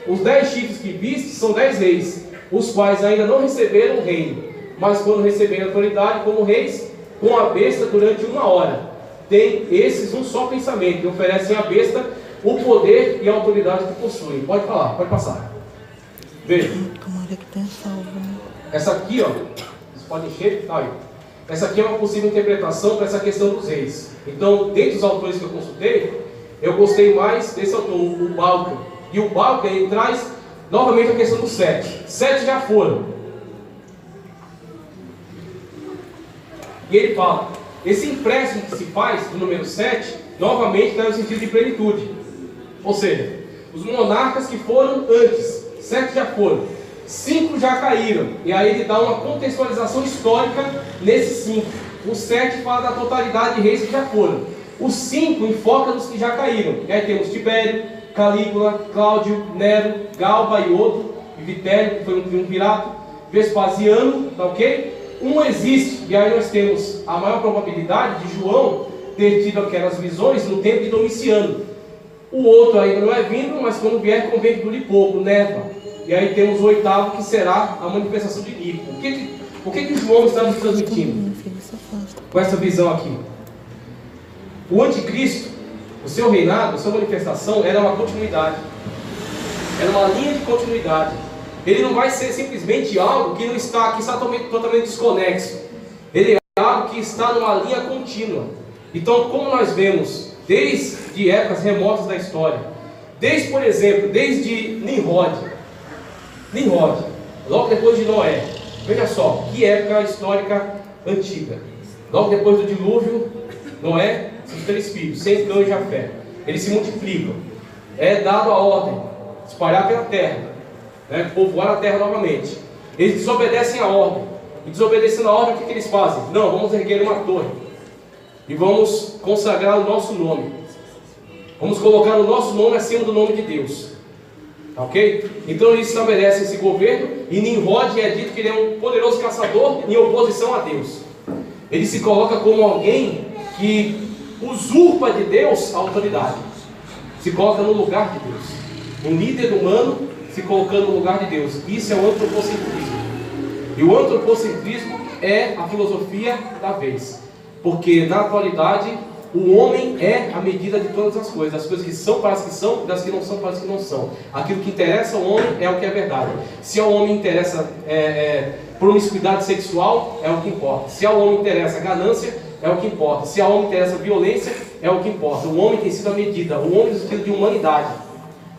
os 10 chifres que viste são 10 reis, os quais ainda não receberam o reino, mas quando receberem autoridade como reis, com a besta durante 1 hora. Tem esses um só pensamento, e oferecem à besta o poder e a autoridade que possuem. Pode falar, pode passar. Veja. Tomara que tenha salvo, né? Essa aqui, ó, vocês podem encher, tá aí. Essa aqui é uma possível interpretação para essa questão dos reis. Então, dentre os autores que eu consultei, eu gostei mais desse autor, o Balkan. E o Balkan, ele traz novamente a questão dos 7. 7 já foram. E ele fala, esse empréstimo que se faz, do número 7, novamente dá o sentido de plenitude. Ou seja, os monarcas que foram antes, 7 já foram, 5 já caíram. E aí ele dá uma contextualização histórica nesses 5. O 7 fala da totalidade de reis que já foram. O 5 enfoca nos que já caíram. E aí temos Tibério, Calígula, Cláudio, Nero, Galba e outro, e Vitério, que foi um triunvirato, Vespasiano, tá ok? Um existe, e aí nós temos a maior probabilidade de João ter tido aquelas visões no tempo de Domiciano. O outro ainda não é vindo, mas quando vier convém que dure pouco, Neva. E aí temos o 8º, que será a manifestação de Nico. O que João está nos transmitindo com essa visão aqui? O anticristo, o seu reinado, a sua manifestação era uma continuidade. Era uma linha de continuidade. Ele não vai ser simplesmente algo que está totalmente desconexo. Ele é algo que está numa linha contínua. Então, como nós vemos desde épocas remotas da história, por exemplo, desde Nimrod, logo depois de Noé, veja só, que época histórica antiga. Logo depois do dilúvio, Noé, seus 3 filhos, Sem, Cã e Jafé, eles se multiplicam. É dado a ordem, espalhar pela terra, povoar a terra novamente. Eles desobedecem a ordem. E desobedecendo a ordem, o que eles fazem? Não, vamos erguer uma torre e vamos consagrar o nosso nome. Vamos colocar o nosso nome acima do nome de Deus. Ok? Então eles estabelecem esse governo. E Nimrod é dito que ele é um poderoso caçador em oposição a Deus. Ele se coloca como alguém que usurpa de Deus a autoridade. Se coloca no lugar de Deus. Um líder humano se colocando no lugar de Deus. Isso é o antropocentrismo. E o antropocentrismo é a filosofia da vez. Porque na atualidade o homem é a medida de todas as coisas. Das coisas que são para as que são, das que não são para as que não são. Aquilo que interessa ao homem é o que é verdade. Se ao homem interessa promiscuidade sexual, é o que importa. Se ao homem interessa ganância, é o que importa. Se ao homem interessa violência, é o que importa. O homem tem sido a medida. O homem no sentido de humanidade.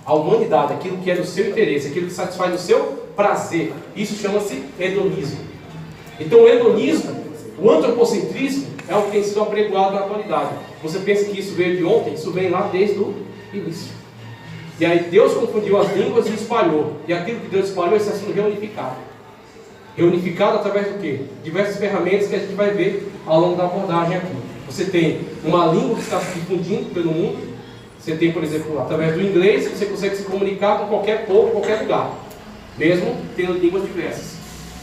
A humanidade, aquilo que é do seu interesse, aquilo que satisfaz o seu prazer. Isso chama-se hedonismo. Então o hedonismo, o antropocentrismo, é o que tem sido apregoado na atualidade. Você pensa que isso veio de ontem? Isso vem lá desde o início. E aí Deus confundiu as línguas e espalhou. E aquilo que Deus espalhou está sendo reunificado. Reunificado através do quê? Diversas ferramentas que a gente vai ver ao longo da abordagem aqui. Você tem uma língua que está se difundindo pelo mundo. Você tem, por exemplo, através do inglês, você consegue se comunicar com qualquer povo, qualquer lugar, mesmo tendo línguas diversas.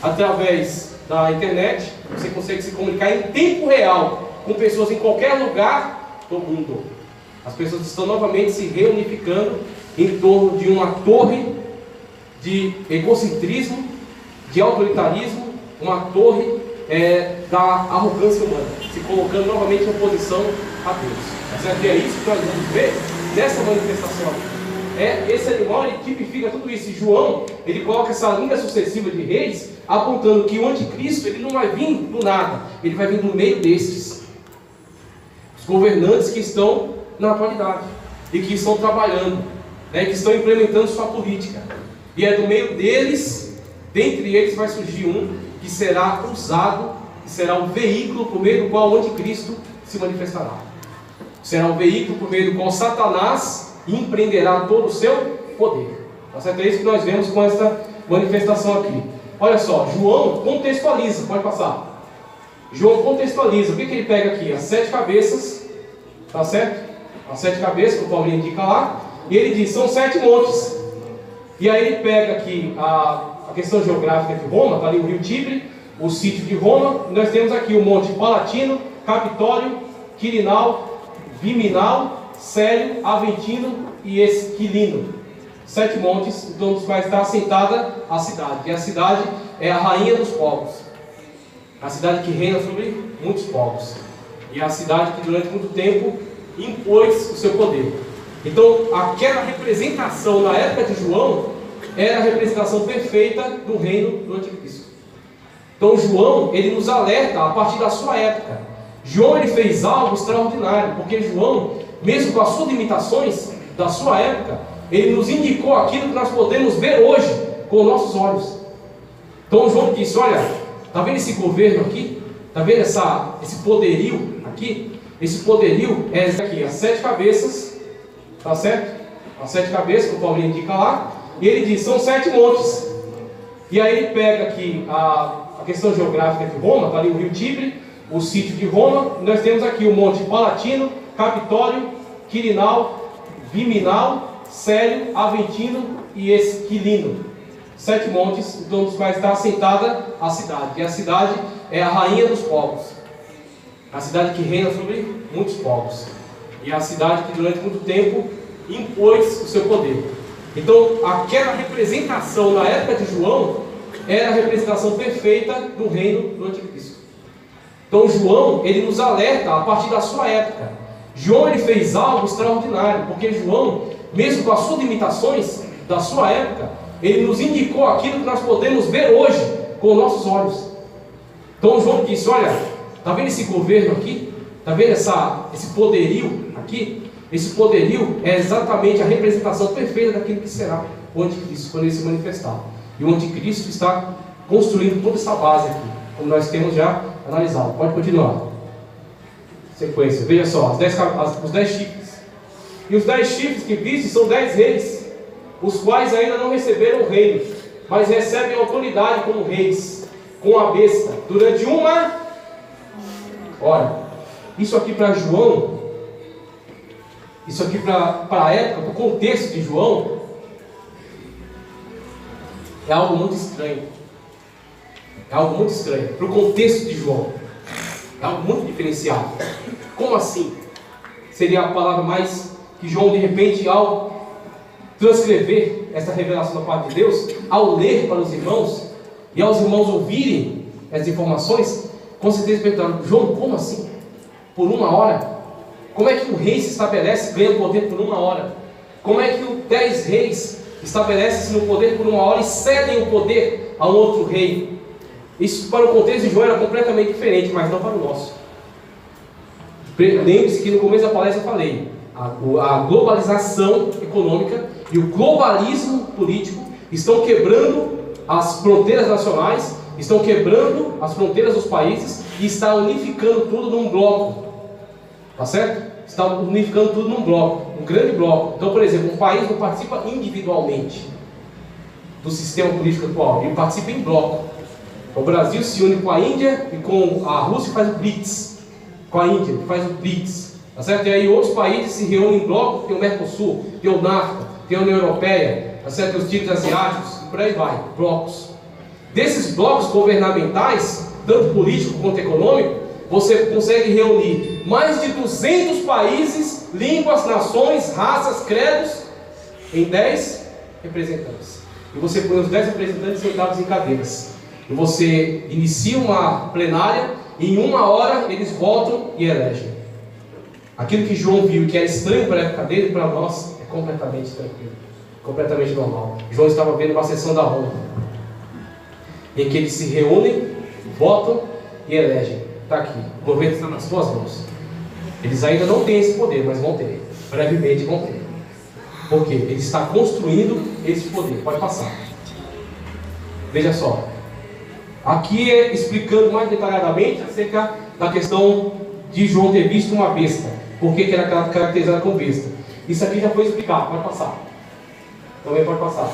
Através da internet, você consegue se comunicar em tempo real com pessoas em qualquer lugar do mundo. As pessoas estão novamente se reunificando em torno de uma torre de egocentrismo, de autoritarismo, uma torre da arrogância humana, se colocando novamente em oposição a Deus. Certo? E é isso que nós vamos ver nessa manifestação aqui. Esse animal ele tipifica tudo isso. E João ele coloca essa linha sucessiva de reis, apontando que o anticristo ele não vai vir do nada, ele vai vir do meio destes, os governantes que estão na atualidade e que estão trabalhando, que estão implementando sua política. E é do meio deles, dentre eles vai surgir um que será usado, que será o veículo por meio do qual o anticristo se manifestará. Será um veículo por meio do qual Satanás empreenderá todo o seu poder. É isso que nós vemos com essa manifestação aqui. Olha só, João contextualiza, pode passar. João contextualiza, o que ele pega aqui? As 7 cabeças, tá certo? As 7 cabeças, que o Paulinho indica lá, e ele diz, são 7 montes. E aí ele pega aqui a questão geográfica de Roma, está ali o rio Tibre, o sítio de Roma, e nós temos aqui o monte Palatino, Capitólio, Quirinal, Viminal, Célio, Aventino e Esquilino. 7 montes, então dos quais está assentada a cidade. E a cidade é a rainha dos povos. A cidade que reina sobre muitos povos. E a cidade que durante muito tempo impôs o seu poder. Então, aquela representação na época de João era a representação perfeita do reino do anticristo. Então, João, ele nos alerta a partir da sua época. João, ele fez algo extraordinário, porque João, mesmo com as suas limitações da sua época, ele nos indicou aquilo que nós podemos ver hoje com nossos olhos. Então, João disse: olha, está vendo esse governo aqui? Está vendo esse poderio aqui? Esse poderio é esse aqui, as 7 cabeças, tá certo? As 7 cabeças, que o Paulinho indica lá, e ele diz: são 7 montes. E aí ele pega aqui a questão geográfica de Roma, está ali o rio Tibre, o sítio de Roma, e nós temos aqui o Monte Palatino, Capitólio, Quirinal, Viminal, Célio, Aventino e Esquilino. 7 montes, então dos quais está assentada a cidade. E a cidade é a rainha dos povos. A cidade que reina sobre muitos povos. E a cidade que durante muito tempo impôs o seu poder. Então, aquela representação na época de João era a representação perfeita do reino do anticristo. Então, João, ele nos alerta a partir da sua época. João, ele fez algo extraordinário, porque João, mesmo com as suas limitações da sua época, ele nos indicou aquilo que nós podemos ver hoje com nossos olhos. Então, João disse: olha, está vendo esse governo aqui? Está vendo esse poderio aqui? Esse poderio é exatamente a representação perfeita daquilo que será o anticristo, quando ele se manifestar. E o anticristo está construindo toda essa base aqui, como nós temos já analisado. Pode continuar. Sequência, veja só, os 10 chifres. E os 10 chifres que viste são 10 reis, os quais ainda não receberam o reino, mas recebem autoridade como reis, com a besta, durante uma hora. Isso aqui para João, isso aqui para a época, para o contexto de João, é algo muito estranho. É algo muito estranho. Para o contexto de João, é algo muito diferenciado. Como assim? Seria a palavra mais que João, de repente, ao transcrever essa revelação da parte de Deus, ao ler para os irmãos, e aos irmãos ouvirem as informações, com certeza perguntaram: João, como assim? Por uma hora? Como é que o rei se estabelece, ganha poder por uma hora? Como é que os 10 reis estabelecem-se no poder por uma hora e cedem o poder a um outro rei? Isso para o contexto de João era completamente diferente, mas não para o nosso. Lembre-se que no começo da palestra eu falei, a globalização econômica e o globalismo político estão quebrando as fronteiras nacionais, estão quebrando as fronteiras dos países e está unificando tudo num bloco. Tá certo? Está unificando tudo num bloco, um grande bloco. Então, por exemplo, um país não participa individualmente do sistema político atual, ele participa em bloco. O Brasil se une com a Índia e com a Rússia faz o BRICS. Com a Índia faz o BRICS. Tá certo? E aí outros países se reúnem em bloco, tem o Mercosul, tem o NAFTA, tem a União Europeia, tá certo? Tem os títulos asiáticos, e por aí vai, blocos. Desses blocos governamentais, tanto político quanto econômico, você consegue reunir mais de 200 países, línguas, nações, raças, credos, em 10 representantes. E você põe os 10 representantes sentados em cadeiras. E você inicia uma plenária, e em uma hora eles votam e elegem. Aquilo que João viu que era estranho para a época dele, para nós é completamente tranquilo, completamente normal. João estava vendo uma sessão da ONU, em que eles se reúnem, votam e elegem. Está aqui, o governo está nas suas mãos. Eles ainda não têm esse poder, mas vão ter, brevemente vão ter. Por quê? Ele está construindo esse poder. Pode passar. Veja só, aqui é explicando mais detalhadamente acerca da questão de João ter visto uma besta. Por que era caracterizada como besta? Isso aqui já foi explicado, pode passar. Também pode passar.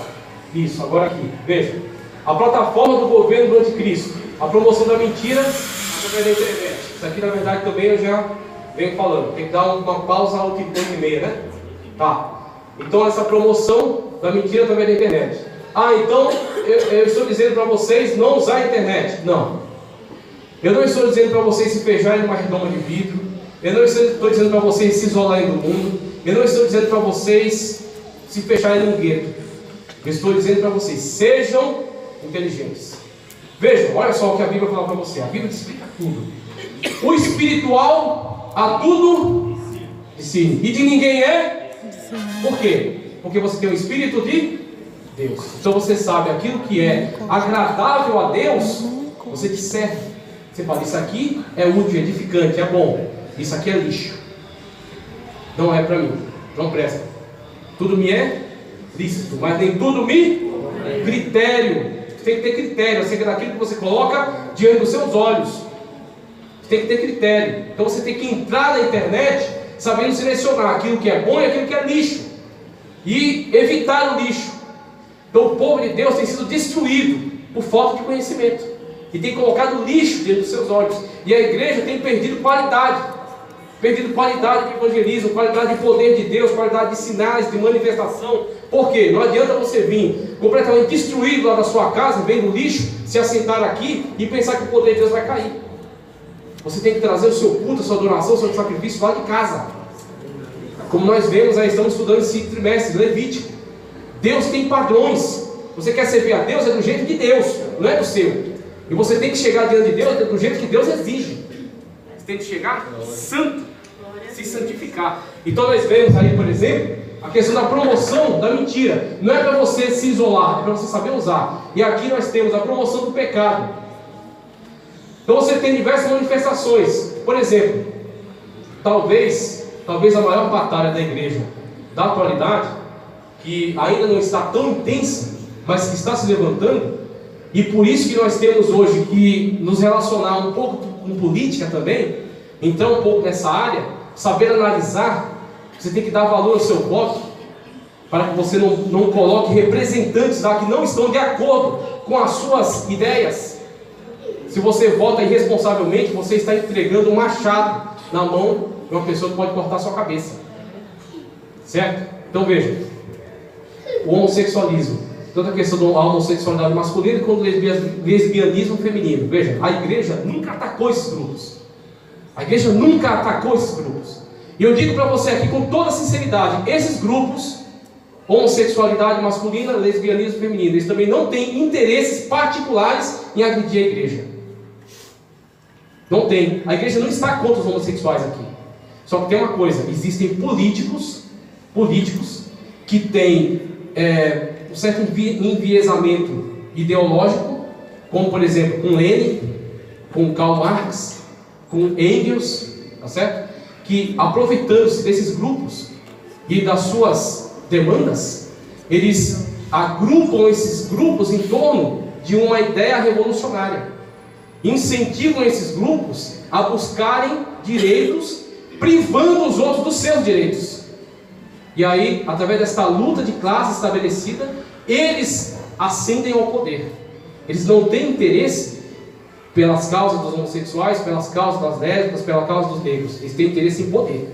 Isso, agora aqui, veja. A plataforma do governo do anticristo, a promoção da mentira através da internet. Isso aqui na verdade também eu já venho falando. Tem que dar uma pausa ao tipo 8h30, né? Tá. Então essa promoção da mentira através da internet. Ah, então eu estou dizendo para vocês não usar a internet. Não. Eu não estou dizendo para vocês se fecharem numa redoma de vidro. Eu não estou dizendo para vocês se isolarem do mundo. Eu não estou dizendo para vocês se fecharem num gueto. Eu estou dizendo para vocês, sejam inteligentes. Vejam, olha só o que a Bíblia fala para você. A Bíblia te explica tudo. O espiritual a tudo discerne. E de ninguém é? Por quê? Porque você tem o Espírito de Deus. Então você sabe aquilo que é agradável a Deus, você discerne. Você fala, isso aqui é útil, edificante, é bom. Isso aqui é lixo. Não é para mim. Não presta. Tudo me é lícito, mas nem tudo me critério. Você tem que ter critério acerca daquilo que você coloca diante dos seus olhos. Você tem que ter critério. Então você tem que entrar na internet sabendo selecionar aquilo que é bom e aquilo que é lixo. E evitar o lixo. Então o povo de Deus tem sido destruído por falta de conhecimento. E tem colocado lixo diante dos seus olhos. E a igreja tem perdido qualidade. Perdido qualidade de evangelismo, qualidade de poder de Deus, qualidade de sinais, de manifestação. Por quê? Não adianta você vir completamente destruído lá da sua casa, vendo lixo, se assentar aqui e pensar que o poder de Deus vai cair. Você tem que trazer o seu culto, a sua adoração, o seu sacrifício lá de casa. Como nós vemos, aí estamos estudando esse trimestre, Levítico. Deus tem padrões. Você quer servir a Deus, é do jeito de Deus, não é do seu. E você tem que chegar diante de Deus do jeito que Deus exige. Você tem que chegar santo, se santificar. Então nós vemos aí, por exemplo, a questão da promoção da mentira. Não é para você se isolar, é para você saber usar. E aqui nós temos a promoção do pecado. Então você tem diversas manifestações. Por exemplo, talvez a maior batalha da igreja da atualidade, que ainda não está tão intensa, mas que está se levantando, e por isso que nós temos hoje que nos relacionar um pouco com política também, entrar um pouco nessa área, saber analisar. Você tem que dar valor ao seu voto, para que você não coloque representantes lá que não estão de acordo com as suas ideias. Se você vota irresponsavelmente, você está entregando um machado na mão de uma pessoa que pode cortar a sua cabeça. Certo? Então veja, o homossexualismo, toda a questão da homossexualidade masculina e com o lesbianismo feminino. Veja, a igreja nunca atacou esses grupos. A igreja nunca atacou esses grupos. E eu digo para você aqui com toda sinceridade, esses grupos, homossexualidade masculina, lesbianismo feminino, eles também não têm interesses particulares em agredir a igreja. Não tem. A igreja não está contra os homossexuais aqui. Só que tem uma coisa, existem políticos que têm um certo enviesamento ideológico, como por exemplo com Lenin, com Karl Marx, com Engels, tá certo? Que aproveitando-se desses grupos e das suas demandas, eles agrupam esses grupos em torno de uma ideia revolucionária, incentivam esses grupos a buscarem direitos, privando os outros dos seus direitos. E aí, através desta luta de classe estabelecida, eles ascendem ao poder. Eles não têm interesse pelas causas dos homossexuais, pelas causas das lésbicas, pela causa dos negros. Eles têm interesse em poder.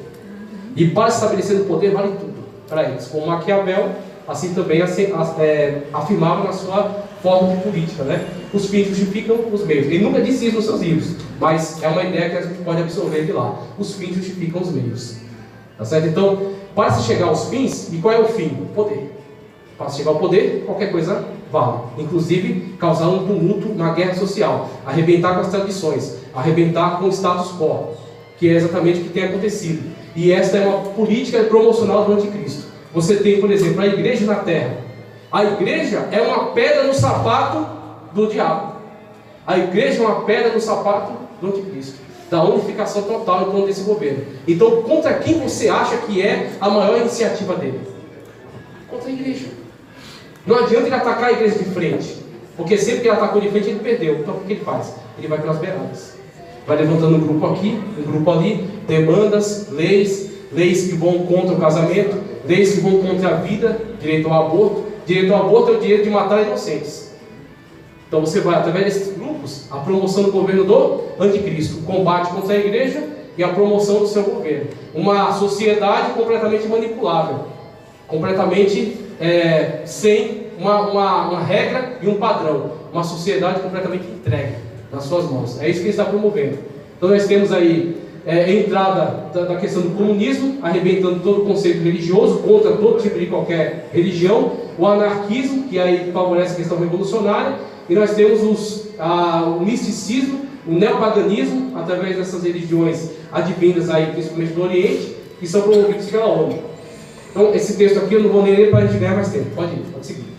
E para se estabelecer no poder vale tudo para eles. Como Maquiavel, assim também afirmava na sua forma de política, né? Os fins justificam os meios. Ele nunca disse isso nos seus livros, mas é uma ideia que a gente pode absorver de lá. Os fins justificam os meios. Tá certo? Então, para se chegar aos fins, e qual é o fim? O poder. Para se chegar ao poder, qualquer coisa vale. Inclusive, causar um tumulto na guerra social, arrebentar com as tradições, arrebentar com o status quo, que é exatamente o que tem acontecido. E esta é uma política promocional do anticristo. Você tem, por exemplo, a igreja na terra. A igreja é uma pedra no sapato do diabo. A igreja é uma pedra no sapato do anticristo, da unificação total em torno desse governo. Então, contra quem você acha que é a maior iniciativa dele? Contra a igreja. Não adianta ele atacar a igreja de frente, porque sempre que ele atacou de frente ele perdeu. Então o que ele faz? Ele vai pelas beiradas, vai levantando um grupo aqui, um grupo ali, demandas, leis que vão contra o casamento, leis que vão contra a vida, direito ao aborto. Direito ao aborto é o direito de matar inocentes. Então você vai, através desses grupos, a promoção do governo do anticristo, o combate contra a igreja e a promoção do seu governo. Uma sociedade completamente manipulável, completamente sem uma regra e um padrão. Uma sociedade completamente entregue nas suas mãos. É isso que ele está promovendo. Então nós temos aí entrada da questão do comunismo, arrebentando todo o conceito religioso, contra todo tipo de qualquer religião, o anarquismo, que aí favorece a questão revolucionária, e nós temos o misticismo, o neopaganismo, através dessas religiões advindas aí, principalmente do Oriente, que são promovidos pela ONU. Então, esse texto aqui eu não vou nem ler para a gente ganhar mais tempo. Pode ir, pode seguir.